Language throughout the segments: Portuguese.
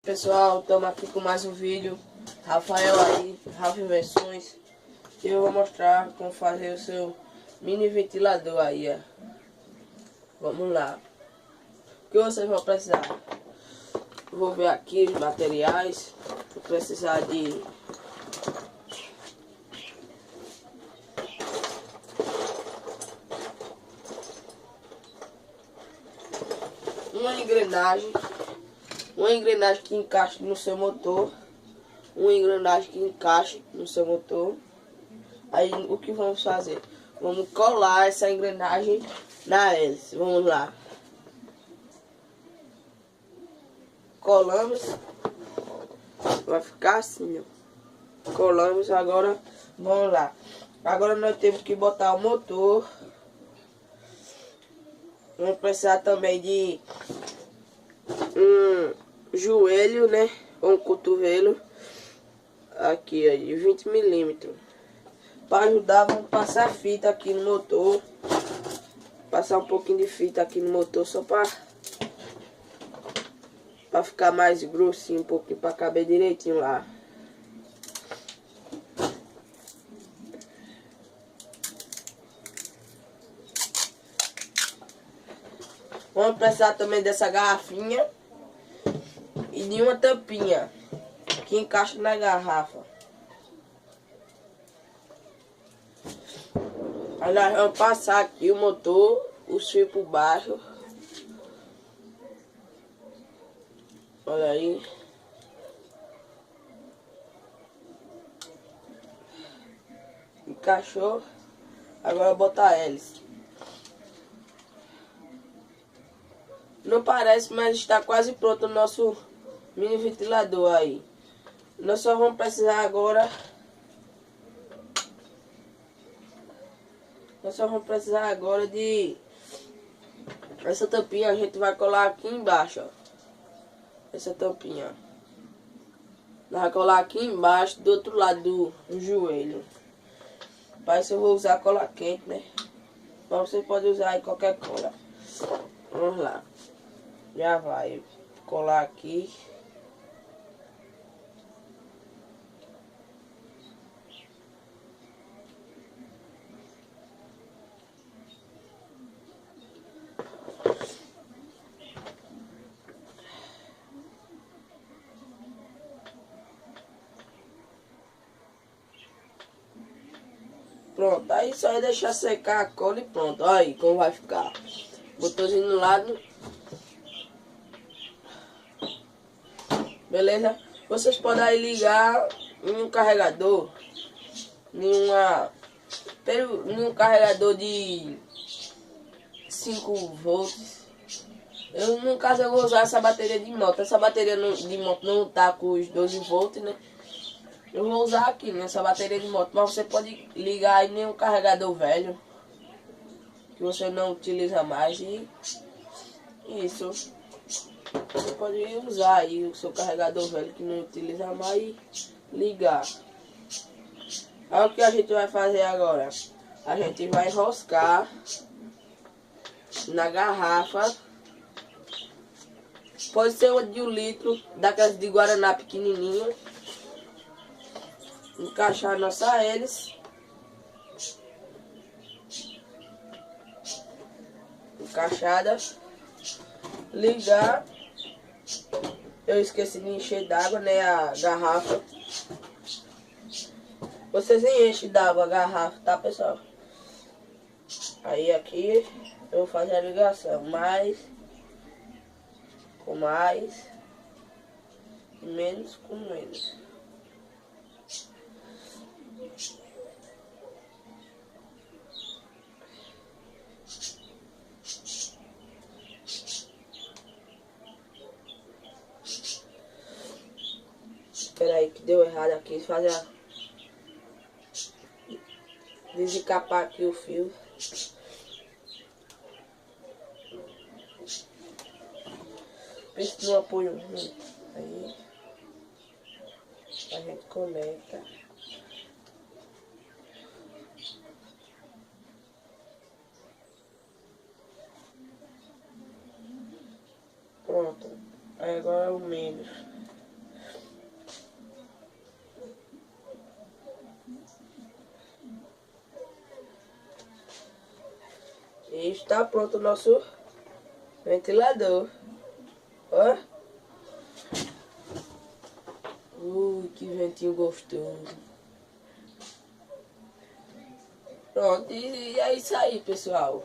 Pessoal, estamos aqui com mais um vídeo. Rafael aí, Rafa Invenções. E eu vou mostrar como fazer o seu mini ventilador aí, ó. Vamos lá. O que vocês vão precisar? Vou ver aqui os materiais. Vou precisar de uma engrenagem que encaixe no seu motor, Aí o que vamos fazer? Vamos colar essa engrenagem na hélice. Vamos lá. Colamos. Vai ficar assim, ó. Colamos, agora vamos lá. Agora nós temos que botar o motor. Vamos precisar também de um joelho, né? Ou um cotovelo. Aqui, ó, de 20 milímetros. Para ajudar, vamos passar fita aqui no motor. Passar um pouquinho de fita aqui no motor só para ficar mais grossinho, um pouquinho, para caber direitinho lá. Vamos precisar também dessa garrafinha e de uma tampinha que encaixa na garrafa. Aí nós vamos passar aqui o motor, os fios por baixo. Olha aí. Encaixou. Agora botar a hélice. Não parece, mas está quase pronto o nosso mini ventilador aí. Nós só vamos precisar agora. De essa tampinha. A gente vai colar aqui embaixo, ó. Essa tampinha. Nós vamos colar aqui embaixo, do outro lado do joelho. Para isso eu vou usar cola quente, né? Mas você pode usar aí qualquer cola. Vamos lá. Já vai colar aqui. Pronto, aí só é deixar secar a cola e pronto. Olha aí como vai ficar. Botãozinho no lado. Beleza? Vocês podem aí ligar em um carregador. Nenhum carregador de 5 volts. No caso eu vou usar essa bateria de moto. Essa bateria de moto não tá com os 12 volts, né? Eu vou usar aqui nessa bateria de moto. Mas você pode ligar aí em um carregador velho que você não utiliza mais. E isso. Você pode usar aí o seu carregador velho que não utiliza mais e ligar. Aí o que a gente vai fazer agora? A gente vai enroscar na garrafa. Pode ser uma de 1 litro, daquelas de Guaraná pequenininha. Encaixar a nossa hélice. Encaixada. Ligar. Eu esqueci de encher d'água, né, a garrafa. Vocês enchem d'água a garrafa, tá, pessoal? Aí aqui eu vou fazer a ligação. Mais com mais. Menos com menos. Espera aí que deu errado aqui. Fazer a... desencapar aqui o fio. Pense no apoio. Aí a gente conecta. Pronto. Aí agora o menos. está pronto o nosso ventilador. Ó. Que ventinho gostoso. Pronto, e é isso aí, pessoal.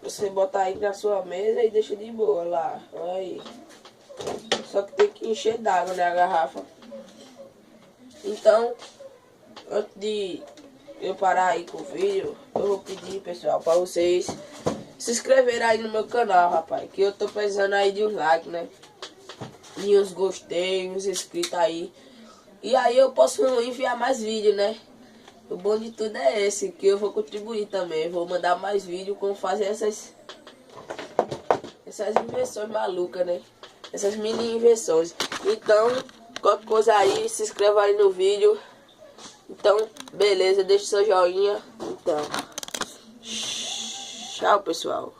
Você bota aí na sua mesa e deixa de boa lá. Olha aí. Só que tem que encher d'água, né, a garrafa. Então, antes de eu parar aí com o vídeo, eu vou pedir, pessoal, para vocês se inscreverem aí no meu canal, rapaz. Que eu tô precisando aí de uns likes, né? E uns gostei, uns inscritos aí. E aí eu posso enviar mais vídeos, né? O bom de tudo é esse, que eu vou contribuir também. Vou mandar mais vídeos como fazer essas invenções malucas, né? Essas mini invenções. Então, qualquer coisa aí, se inscreva aí no vídeo. Então, beleza, deixa seu joinha. Então, tchau, pessoal.